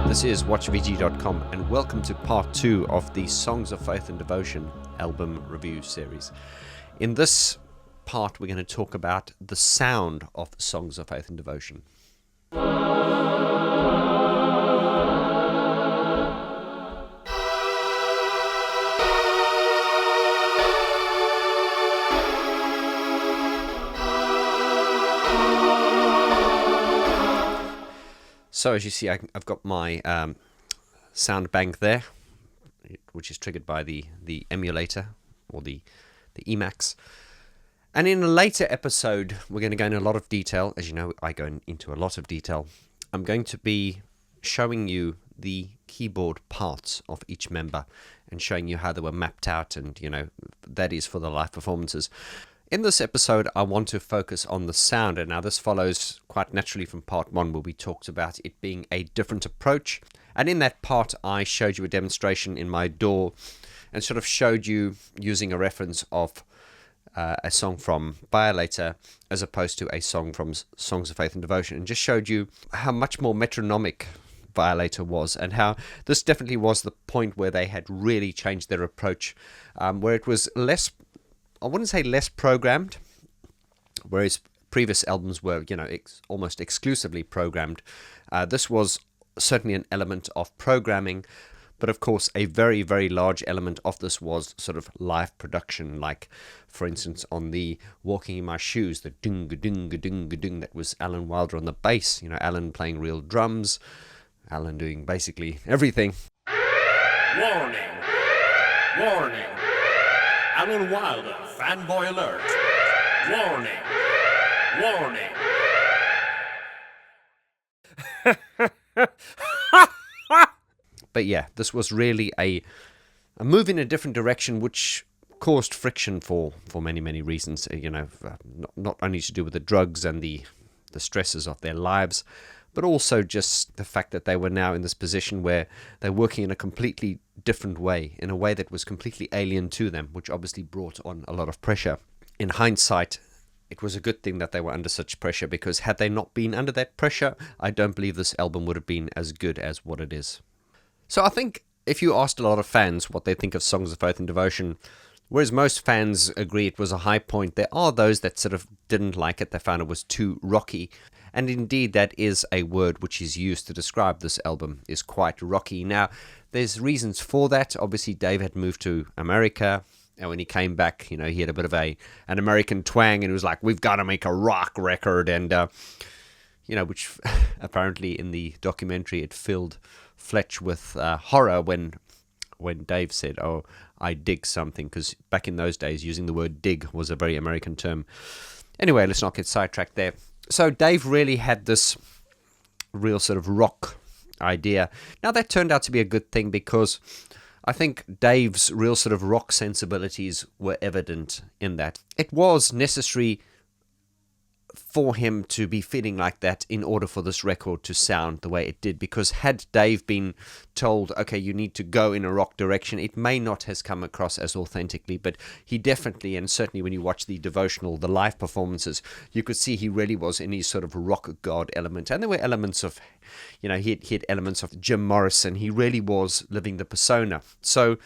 This is WatchVG.com and welcome to part 2 of the Songs of Faith and Devotion album review series. In this part we're going to talk about the sound of the Songs of Faith and Devotion. So as you see, I've got my sound bank there, which is triggered by the emulator or the Emacs. And in a later episode, we're going to go into a lot of detail. As you know, I go into a lot of detail. I'm going to be showing you the keyboard parts of each member and showing you how they were mapped out, and that is for the live performances. In this episode, I want to focus on the sound, and now this follows quite naturally from part 1 where we talked about it being a different approach. And in that part, I showed you a demonstration in my DAW and sort of showed you using a reference of a song from Violator as opposed to a song from Songs of Faith and Devotion, and just showed you how much more metronomic Violator was, and how this definitely was the point where they had really changed their approach, where it was less, I wouldn't say less programmed, whereas previous albums were, almost exclusively programmed. This was certainly an element of programming, but of course a very, very large element of this was sort of live production, like, for instance, on the Walking in My Shoes, the ding-a-ding-a-ding-a-ding, that was Alan Wilder on the bass, Alan playing real drums, Alan doing basically everything. Warning! Warning! Alan Wilder, fanboy alert! Warning! Warning! But yeah, this was really a move in a different direction, which caused friction for many, many reasons. Not only to do with the drugs and the stresses of their lives, but also just the fact that they were now in this position where they're working in a completely different way, in a way that was completely alien to them, which obviously brought on a lot of pressure. In hindsight, it was a good thing that they were under such pressure, because had they not been under that pressure, I don't believe this album would have been as good as what it is. So I think if you asked a lot of fans what they think of Songs of Faith and Devotion, whereas most fans agree it was a high point, there are those that sort of didn't like it. They found it was too rocky. And indeed, that is a word which is used to describe this album, is quite rocky. Now, there's reasons for that. Obviously, Dave had moved to America, and when he came back, he had a bit of an American twang, and it was like, we've got to make a rock record, and which apparently in the documentary it filled Fletch with horror when Dave said, "Oh, I dig something," because back in those days, using the word dig was a very American term. Anyway, let's not get sidetracked there. So Dave really had this real sort of rock idea. Now, that turned out to be a good thing, because I think Dave's real sort of rock sensibilities were evident in that. It was necessary for him to be feeling like that in order for this record to sound the way it did, because had Dave been told, okay, you need to go in a rock direction, it may not have come across as authentically, but he definitely, and certainly when you watch the live performances, you could see he really was in his sort of rock god element. And there were elements of, he had elements of Jim Morrison. He really was living the persona. So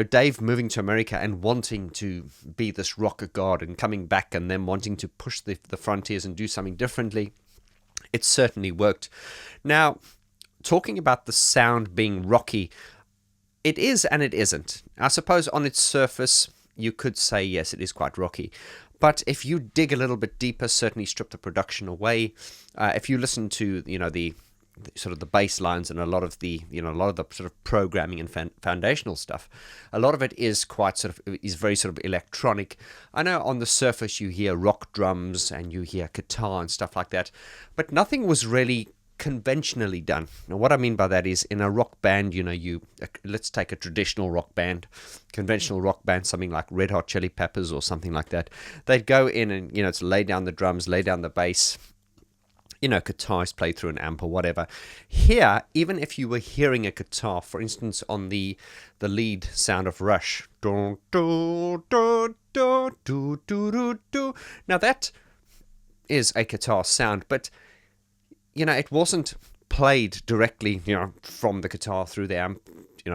Dave moving to America and wanting to be this rock god and coming back and then wanting to push the frontiers and do something differently, it certainly worked. Now, talking about the sound being rocky, it is and it isn't. I suppose on its surface, you could say, yes, it is quite rocky. But if you dig a little bit deeper, certainly strip the production away, if you listen to, the sort of the bass lines and a lot of the sort of programming and foundational stuff, a lot of it is very sort of electronic. I know on the surface you hear rock drums and you hear guitar and stuff like that, but nothing was really conventionally done. Now, what I mean by that is, in a rock band, let's take a traditional rock band, conventional rock band, something like Red Hot Chili Peppers or something like that. They'd go in and, it's lay down the drums, lay down the bass, guitar is played through an amp or whatever. Here, even if you were hearing a guitar, for instance, on the lead sound of Rush, now that is a guitar sound, but it wasn't played directly, from the guitar through the amp,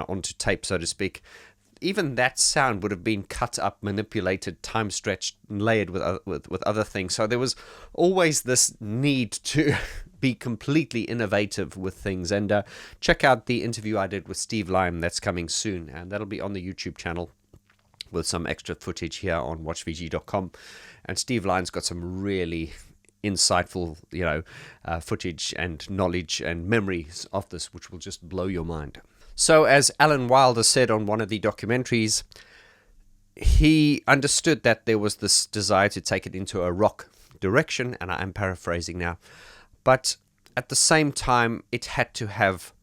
onto tape, so to speak, even that sound would have been cut up, manipulated, time stretched, and layered with other things. So there was always this need to be completely innovative with things. And check out the interview I did with Steve Lime that's coming soon, and that'll be on the YouTube channel with some extra footage here on watchvg.com. And Steve Lime's got some really insightful, footage and knowledge and memories of this, which will just blow your mind. So, as Alan Wilder said on one of the documentaries, he understood that there was this desire to take it into a rock direction, and I am paraphrasing now, but at the same time, it had to have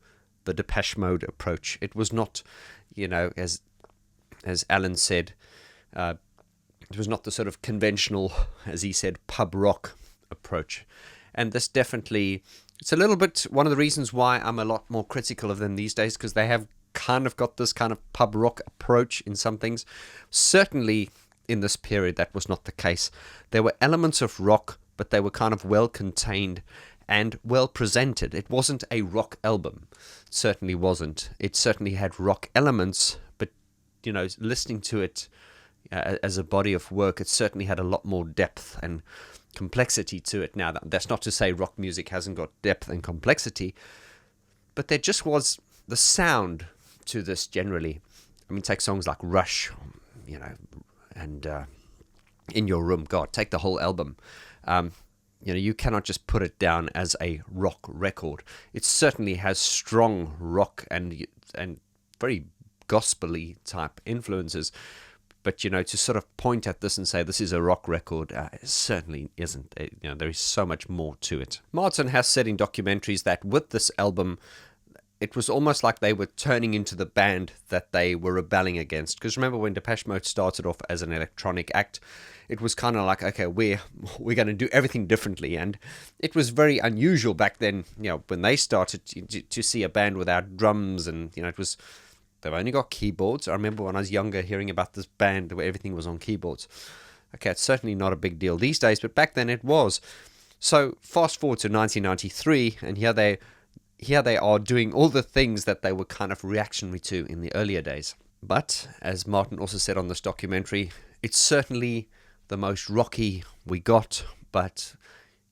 the Depeche Mode approach. It was not, as Alan said, it was not the sort of conventional, as he said, pub rock approach. And this definitely, it's a little bit one of the reasons why I'm a lot more critical of them these days, because they have kind of got this kind of pub rock approach in some things. Certainly in this period, that was not the case. There were elements of rock, but they were kind of well contained and well presented. It wasn't a rock album. It certainly wasn't. It certainly had rock elements, but, listening to it as a body of work, it certainly had a lot more depth and complexity to it. Now, that's not to say rock music hasn't got depth and complexity, but there just was the sound to this generally. I mean, take songs like Rush, and In Your Room. God, take the whole album. You cannot just put it down as a rock record. It certainly has strong rock and very gospel-y type influences. But, to sort of point at this and say this is a rock record, it certainly isn't. There is so much more to it. Martin has said in documentaries that with this album, it was almost like they were turning into the band that they were rebelling against. Because remember, when Depeche Mode started off as an electronic act, it was kind of like, okay, we're going to do everything differently. And it was very unusual back then, when they started to see a band without drums, and, it was... They've only got keyboards. I remember when I was younger hearing about this band where everything was on keyboards. Okay, it's certainly not a big deal these days, but back then it was. So fast forward to 1993, and here they are doing all the things that they were kind of reactionary to in the earlier days. But, as Martin also said on this documentary, it's certainly the most rocky we got, but,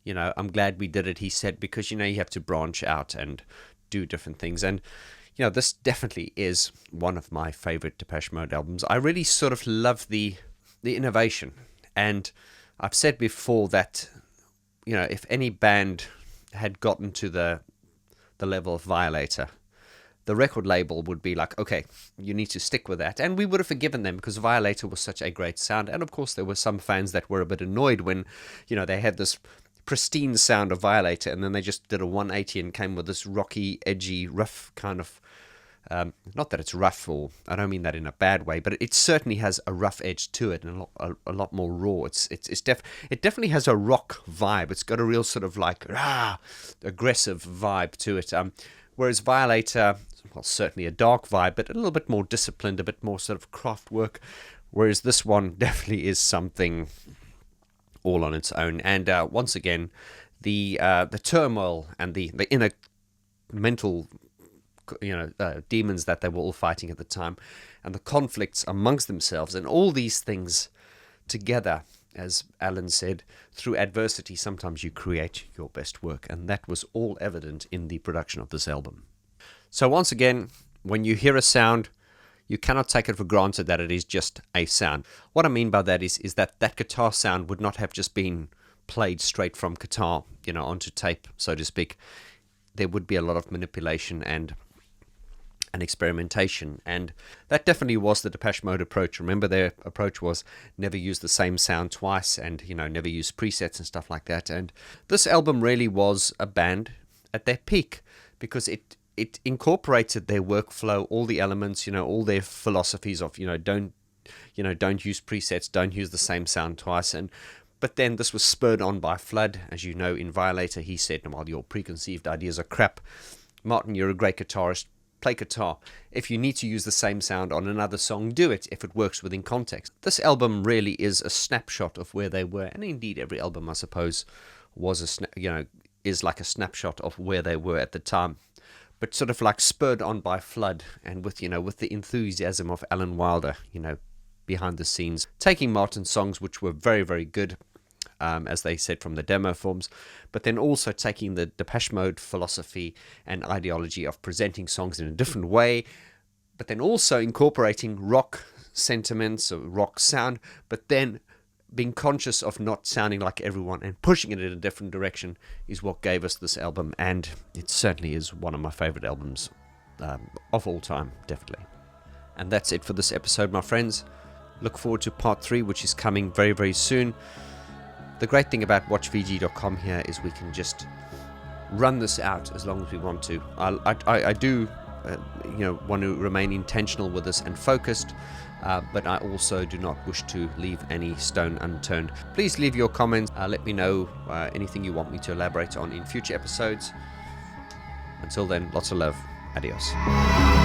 I'm glad we did it, he said, because, you have to branch out and do different things. And this definitely is one of my favorite Depeche Mode albums. I really sort of love the innovation. And I've said before that, if any band had gotten to the level of Violator, the record label would be like, okay, you need to stick with that. And we would have forgiven them because Violator was such a great sound. And of course, there were some fans that were a bit annoyed when, they had this pristine sound of Violator, and then they just did a 180 and came with this rocky, edgy, rough kind of, not that it's rough, or I don't mean that in a bad way, but it certainly has a rough edge to it and a lot more raw. It definitely has a rock vibe. It's got a real sort of like aggressive vibe to it. Whereas Violator, well, certainly a dark vibe, but a little bit more disciplined, a bit more sort of craft work. Whereas this one definitely is something all on its own. And once again, the turmoil and the inner mental demons that they were all fighting at the time, and the conflicts amongst themselves, and all these things together, as Alan said, through adversity sometimes you create your best work, and that was all evident in the production of this album. So once again, when you hear a sound, you cannot take it for granted that it is just a sound. What I mean by that is that guitar sound would not have just been played straight from guitar, onto tape, so to speak. There would be a lot of manipulation and experimentation, and that definitely was the Depeche Mode approach. Remember, their approach was never use the same sound twice, and never use presets and stuff like that. And this album really was a band at their peak, because it incorporated their workflow, all the elements, all their philosophies of don't use presets, don't use the same sound twice. But then this was spurred on by Flood. As you know, in Violator, he said, well, your preconceived ideas are crap. Martin, you're a great guitarist. Play guitar. If you need to use the same sound on another song, do it if it works within context. This album really is a snapshot of where they were, and indeed every album, I suppose, was is like a snapshot of where they were at the time, but sort of like spurred on by Flood, and with the enthusiasm of Alan Wilder, behind the scenes, taking Martin's songs, which were very, very good, as they said from the demo forms, but then also taking the Depeche Mode philosophy and ideology of presenting songs in a different way, but then also incorporating rock sentiments or rock sound, but then being conscious of not sounding like everyone and pushing it in a different direction is what gave us this album, and it certainly is one of my favorite albums of all time, definitely. And that's it for this episode, my friends. Look forward to part 3, which is coming very, very soon. The great thing about watchvg.com here is we can just run this out as long as we want to. I do want to remain intentional with this and focused, but I also do not wish to leave any stone unturned. Please leave your comments. Let me know anything you want me to elaborate on in future episodes. Until then, lots of love. Adios.